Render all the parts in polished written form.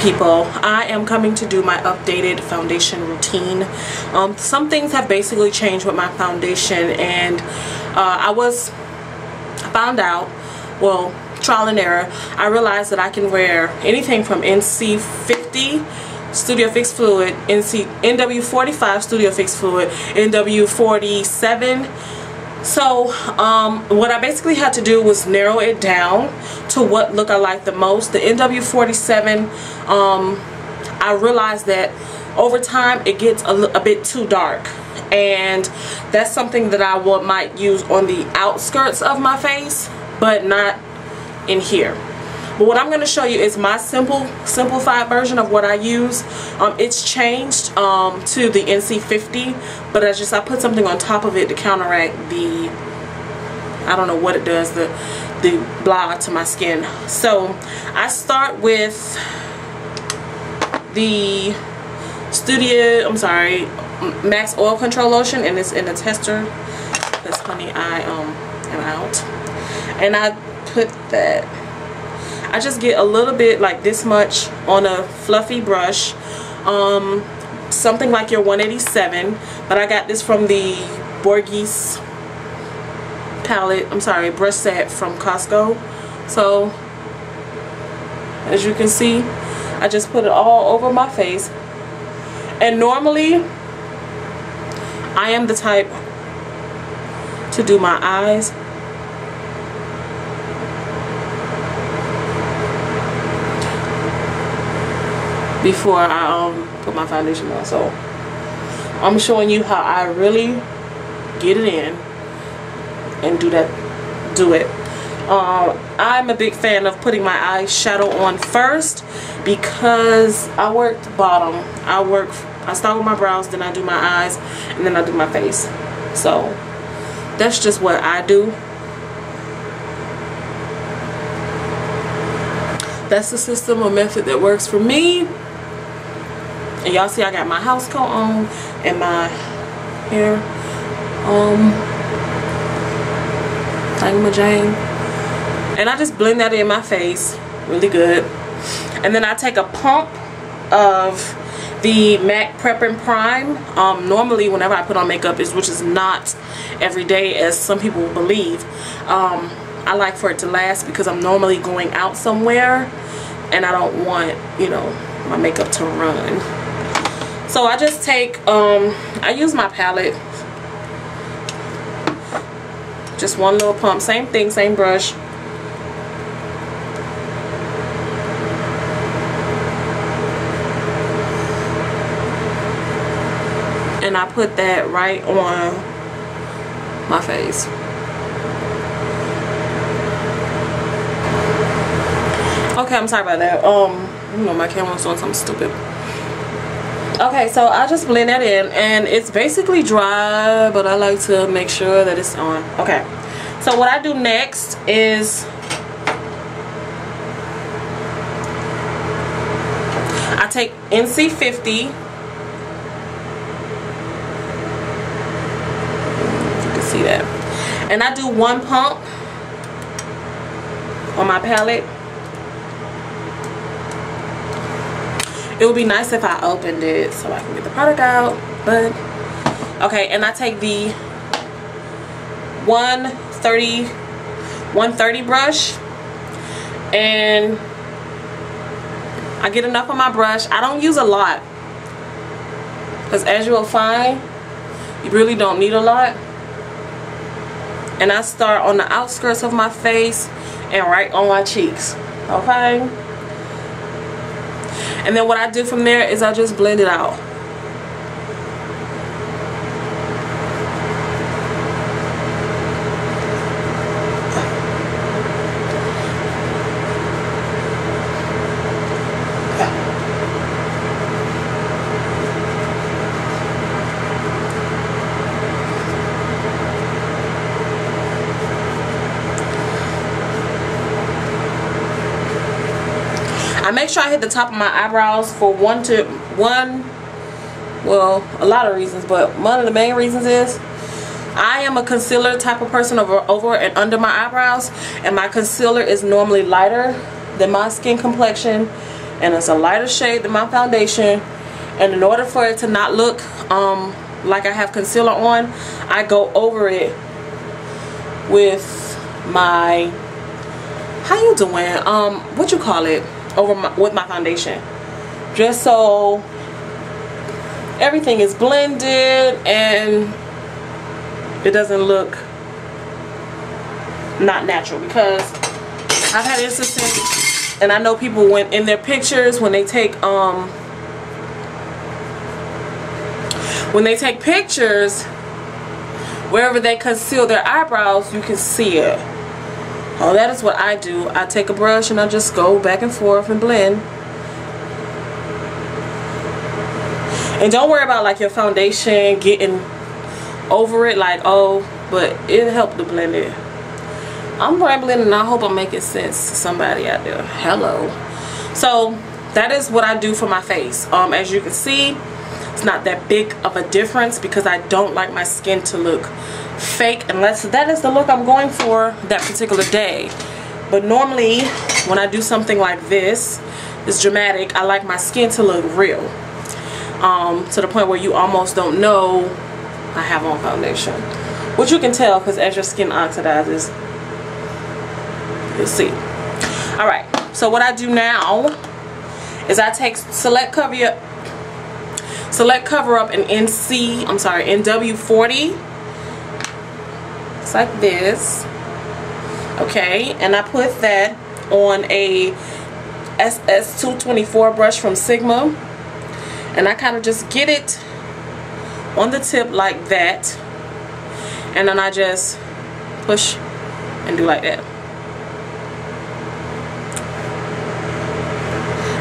people, I am coming to do my updated foundation routine. Some things have basically changed with my foundation, and I found out, well, trial and error, I realized that I can wear anything from NC50 Studio Fix Fluid, NW45 Studio Fix Fluid, NW47. So what I basically had to do was narrow it down to what look I like the most. The NW47, I realized that over time it gets a bit too dark, and that's something that I might use on the outskirts of my face, but not in here. But what I'm going to show you is my simplified version of what I use. It's changed to the NC50, but I put something on top of it to counteract the, I don't know what it does, the blah to my skin. So I start with the Max Oil Control Lotion, and it's in the tester because, honey, I am out. And I put that, I just get a little bit like this much on a fluffy brush, something like your 187, but I got this from the Borghese brush set from Costco. So as you can see, I just put it all over my face. And normally I am the type to do my eyes before I put my foundation on. So I'm showing you how I really get it in and do it. I'm a big fan of putting my eyeshadow on first because I work the bottom. I start with my brows, then I do my eyes, and then I do my face. So that's just what I do. That's the system or method that works for me. And y'all see I got my house coat on and my hair thingamajang, and I just blend that in my face really good. And then I take a pump of the MAC Prep and Prime. Normally whenever I put on makeup, which is not every day as some people believe, I like for it to last because I'm normally going out somewhere and I don't want, you know, my makeup to run. So I just take, I use my palette, just one little pump, same thing, same brush. And I put that right on my face. Okay, I'm sorry about that. You know, my camera was doing something stupid. Okay, so I just blend that in, and it's basically dry, but I like to make sure that it's on. Okay, so what I do next is I take NC50. You can see that. And I do one pump on my palette. It would be nice if I opened it so I can get the product out, but okay. And I take the 130 brush, and I get enough on my brush. I don't use a lot because, as you will find, you really don't need a lot. And I start on the outskirts of my face and right on my cheeks, okay? And then what I do from there is I just blend it out. I make sure I hit the top of my eyebrows for well, a lot of reasons, but one of the main reasons is I am a concealer type of person over and under my eyebrows, and my concealer is normally lighter than my skin complexion, and it's a lighter shade than my foundation. And in order for it to not look like I have concealer on, I go over it with my, how you doing, what you call it, with my foundation, just so everything is blended and it doesn't look not natural. Because I've had instances, and I know people when in their pictures, when they take pictures wherever they conceal their eyebrows, you can see it. Oh, that is what I do. I take a brush and I just go back and forth and blend. And don't worry about like your foundation getting over it, like, oh, but it helped to blend it. I'm rambling and I hope I'm making sense to somebody out there. Hello. So that is what I do for my face. As you can see, it's not that big of a difference because I don't like my skin to look fake unless that is the look I'm going for that particular day. But normally when I do something like this, it's dramatic, I like my skin to look real, to the point where you almost don't know I have on foundation, which you can tell because as your skin oxidizes, you'll see. Alright, so what I do now is I take Select Cover Up in NW40. It's like this. Okay, and I put that on a SS224 brush from Sigma, and I kind of just get it on the tip like that, and then I just push and do like that.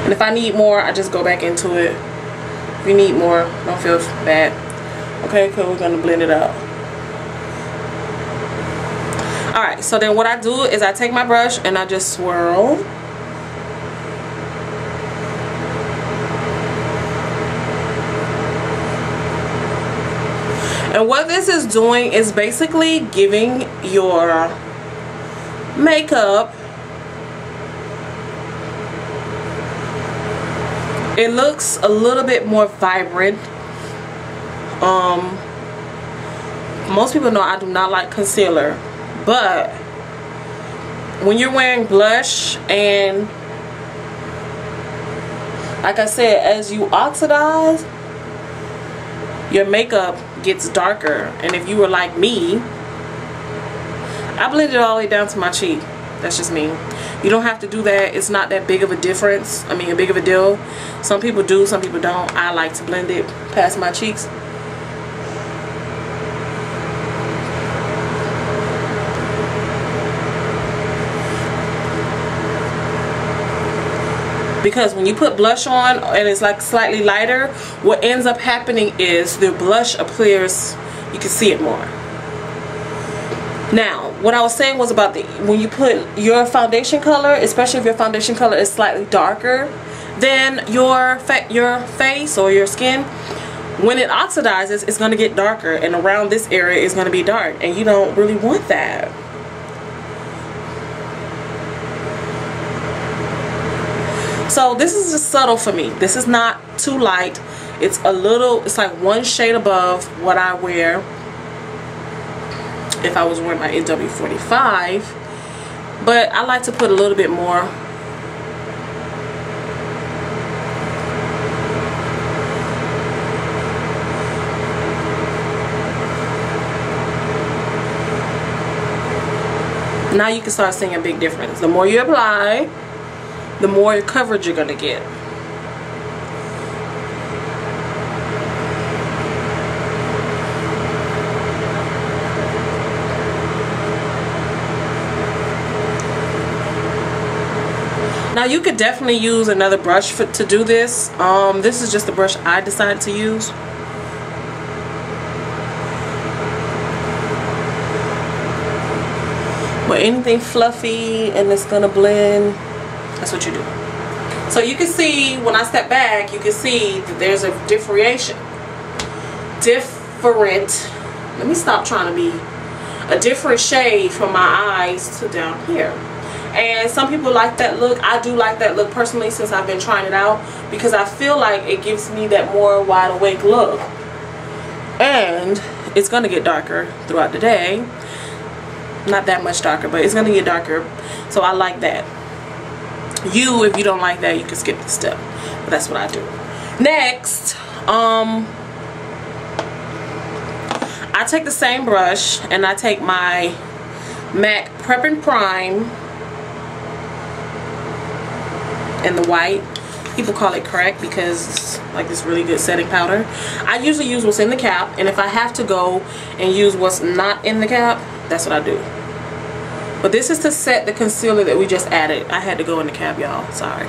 And if I need more, I just go back into it. If you need more, don't feel bad. Okay, cool, we're gonna blend it out. Alright, so then what I do is I take my brush and I just swirl. And what this is doing is basically giving your makeup, it looks a little bit more vibrant. Most people know I do not like concealer, but when you're wearing blush, and like I said, as you oxidize, your makeup gets darker. And if you were like me, I blend it all the way down to my cheek. That's just me. You don't have to do that. It's not that big of a difference. I mean, a big of a deal. Some people do, some people don't. I like to blend it past my cheeks. Because when you put blush on and it's like slightly lighter, what ends up happening is the blush appears, you can see it more. Now, what I was saying was about when you put your foundation color, especially if your foundation color is slightly darker than your face or your skin, when it oxidizes, it's going to get darker, and around this area is going to be dark, and you don't really want that. So this is just subtle for me. This is not too light. It's a little, it's like one shade above what I wear if I was wearing my NW45, but I like to put a little bit more. Now you can start seeing a big difference. The more you apply, the more coverage you're gonna get. Now you could definitely use another brush to do this. This is just the brush I decided to use. But anything fluffy and it's gonna blend, that's what you do. So you can see when I step back, you can see that there's a let me stop trying to be a different shade from my eyes to down here. And some people like that look. I do like that look personally since I've been trying it out, because I feel like it gives me that more wide awake look. And it's going to get darker throughout the day. Not that much darker, but it's going to get darker. So I like that. If you don't like that, you can skip this step. But that's what I do. Next, I take the same brush and I take my MAC Prep and Prime in the white. People call it crack because it's like this really good setting powder. I usually use what's in the cap, and if I have to go and use what's not in the cap, that's what I do. But this is to set the concealer that we just added. I had to go in the cap, y'all. Sorry.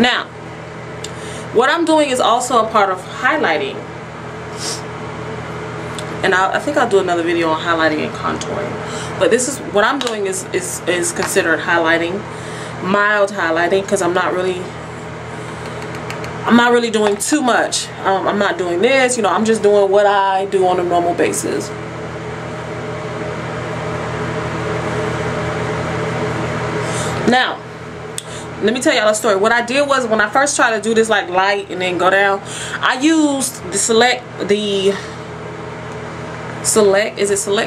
Now, what I'm doing is also a part of highlighting. And I think I'll do another video on highlighting and contouring. But this is what I'm doing is considered highlighting, mild highlighting, because I'm not really doing too much. I'm not doing this, you know, I'm just doing what I do on a normal basis. Now, let me tell y'all a story. What I did was, when I first tried to do this like light and then go down, I used the select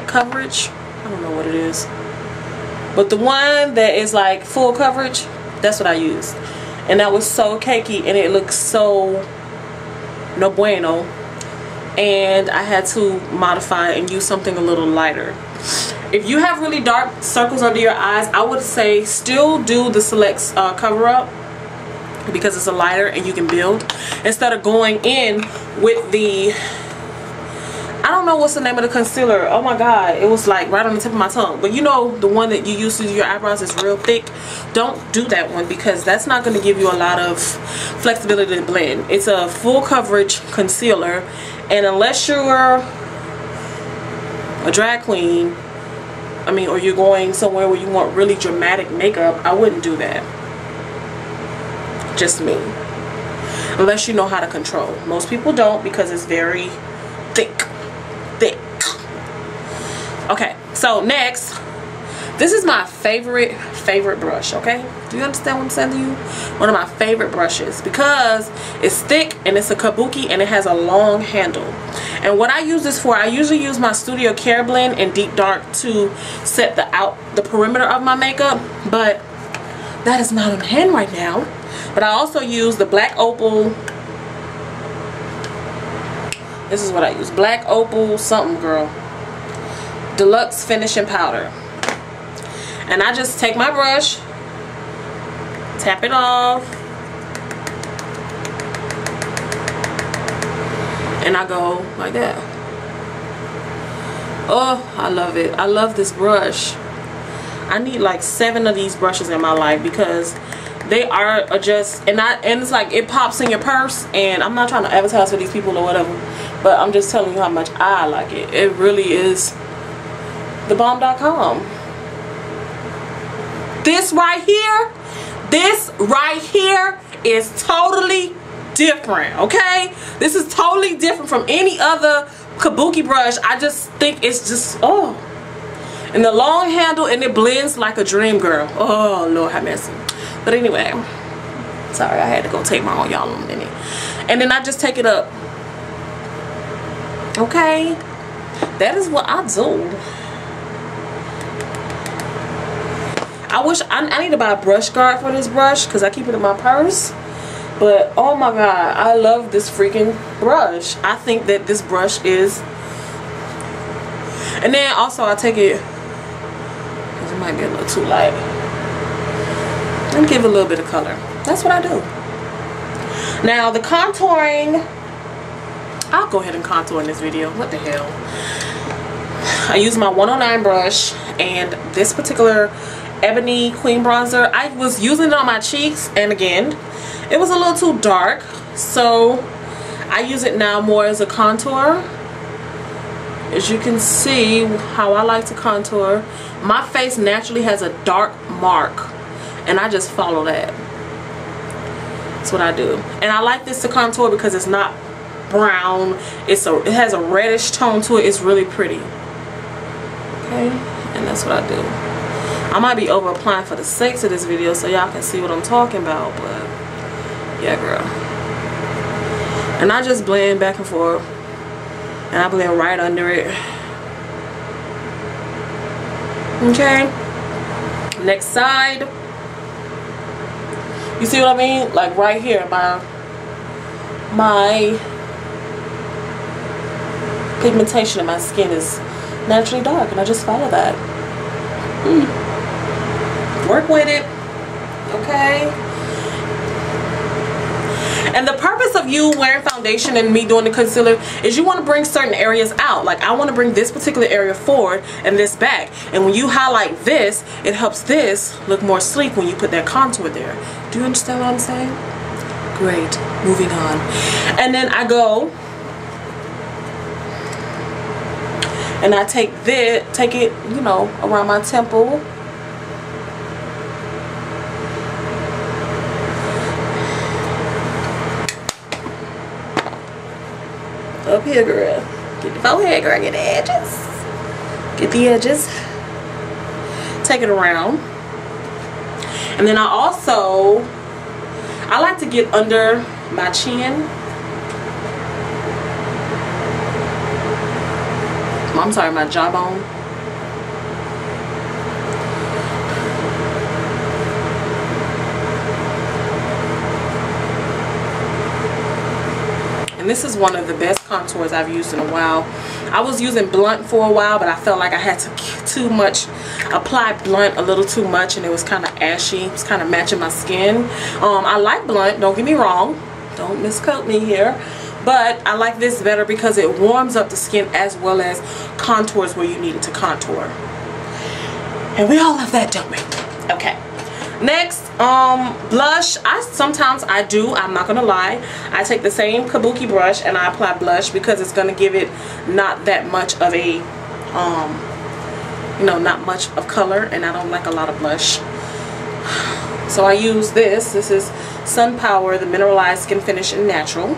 coverage? I don't know what it is. But the one that is like full coverage, that's what I used. And that was so cakey and it looked so no bueno. And I had to modify and use something a little lighter. If you have really dark circles under your eyes, I would say still do the select cover up, because it's a lighter and you can build, instead of going in with the, I don't know what's the name of the concealer. Oh my god, it was like right on the tip of my tongue. But you know, the one that you use to do your eyebrows is real thick. Don't do that one, because that's not going to give you a lot of flexibility to blend. It's a full coverage concealer, and unless you're a drag queen, or you're going somewhere where you want really dramatic makeup, I wouldn't do that. Just me. Unless you know how to control. Most people don't, because it's very thick. Okay, so next, this is my favorite brush, okay? Do you understand what I'm saying to you? One of my favorite brushes, because it's thick and it's a kabuki and it has a long handle. And what I use this for, I usually use my Studio Care blend in deep dark to set the perimeter of my makeup, but that is not on hand right now. But I also use the Black Opal. This is what I use, Black Opal something, girl, Deluxe Finishing Powder. And I just take my brush, tap it off, and I go like that. Oh, I love it. I love this brush. I need like 7 of these brushes in my life, because they are just, and it's like it pops in your purse. And I'm not trying to advertise for these people or whatever, but I'm just telling you how much I like it. It really is thebomb.com. This right here is totally different, okay? This is totally different from any other kabuki brush. I just think it's just, oh. And the long handle, and it blends like a dream, girl. Oh, Lord have mercy. But anyway, sorry, I had to go take my own, y'all, in a minute. And then I just take it up. Okay? That is what I do. I wish, I need to buy a brush guard for this brush, because I keep it in my purse. But oh my god, I love this freaking brush. I think that this brush is, and then also I take it, because it might be a little too light, and give it a little bit of color. That's what I do. Now the contouring, I'll go ahead and contour in this video. What the hell. I use my 109 brush, and this particular Ebony Queen bronzer, I was using it on my cheeks, and again, it was a little too dark, so I use it now more as a contour. As you can see how I like to contour, my face naturally has a dark mark, and I just follow that. That's what I do. And I like this to contour because it's not brown. It has a reddish tone to it. It's really pretty. Okay, and that's what I do. I might be over applying for the sakes of this video so y'all can see what I'm talking about, but yeah, girl. And I just blend back and forth, and I blend right under it. Okay, next side. You see what I mean? Like right here, my pigmentation in my skin is naturally dark, and I just follow that. Work with it, okay? And the purpose of you wearing foundation and me doing the concealer is you want to bring certain areas out. Like I want to bring this particular area forward and this back. And when you highlight this, it helps this look more sleek when you put that contour there. Do you understand what I'm saying? Great. Moving on. And then I go and I take it, you know, around my temple. Up here, girl. Get the forehead, girl. Get the edges. Get the edges. Take it around. And then I like to get under my chin. I'm sorry, my jawbone. And this is one of the best contours I've used in a while. I was using blunt for a while, but I felt like I had to apply blunt a little too much, and it was kind of ashy. It was kind of matching my skin. I like blunt, don't get me wrong. Don't misquote me here. But I like this better because it warms up the skin as well as contours where you need it to contour. And we all love that, don't we? Okay. Next, blush. Sometimes I do, I'm not gonna lie, I take the same kabuki brush and I apply blush because it's gonna give it not that much of a you know, not much of color, and I don't like a lot of blush. So I use this is Sun Power, the Mineralized Skin Finish in Natural.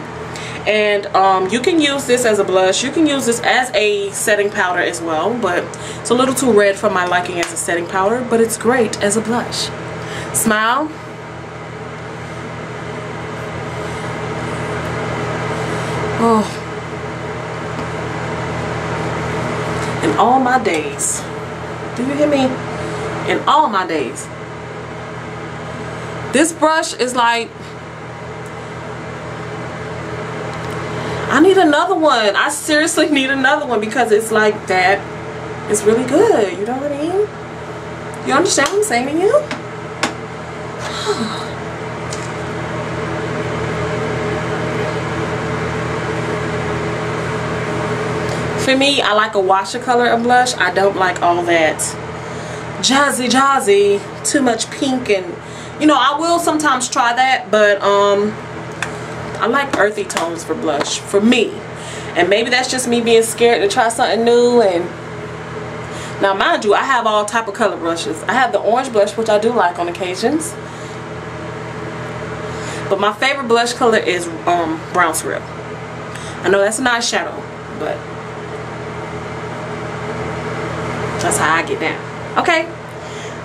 And you can use this as a blush. You can use this as a setting powder as well, but it's a little too red for my liking as a setting powder, but it's great as a blush. Smile. Oh. In all my days. Do you hear me? In all my days. This brush is like, I need another one. I seriously need another one because it's like that. It's really good. You know what I mean? You understand what I'm saying to you? For me, I like a washer color of blush. I don't like all that jazzy, too much pink, and you know, I will sometimes try that, but I like earthy tones for blush, for me. And maybe that's just me being scared to try something new. And now mind you, I have all type of color brushes. I have the orange blush, which I do like on occasions. But my favorite blush color is brown syrup. I know that's an eyeshadow, but that's how I get down. Okay,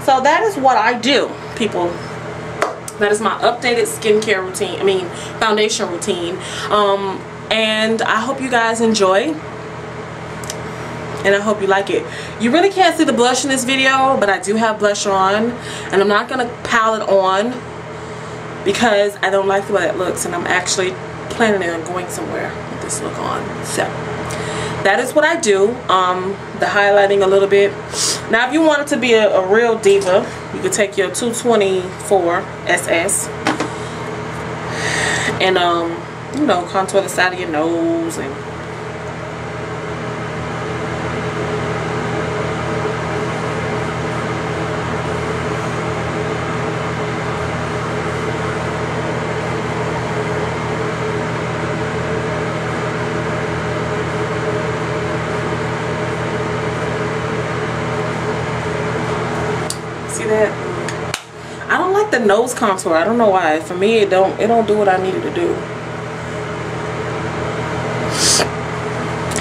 so that is what I do, people. That is my updated skincare routine, foundation routine. And I hope you guys enjoy, and I hope you like it. You really can't see the blush in this video, but I do have blush on, and I'm not gonna pile it on because I don't like the way it looks, and I'm actually planning on going somewhere with this look on. So that is what I do. The highlighting a little bit. Now if you want it to be a real diva, you could take your 224 SS and you know, contour the side of your nose and said nose contour. I don't know why. For me, it don't do what I needed to do.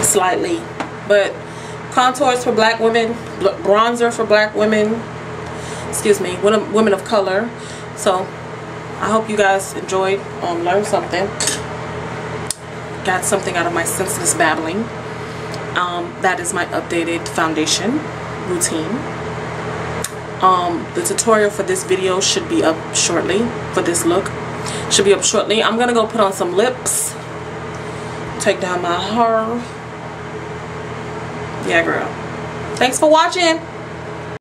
Slightly. But contours for black women, bronzer for black women, excuse me, women of color. So I hope you guys enjoyed, learned something, got something out of my senseless babbling. That is my updated foundation routine. The tutorial for this video should be up shortly. For this look should be up shortly. I'm gonna go put on some lips, take down my hair. Yeah, girl. Thanks for watching.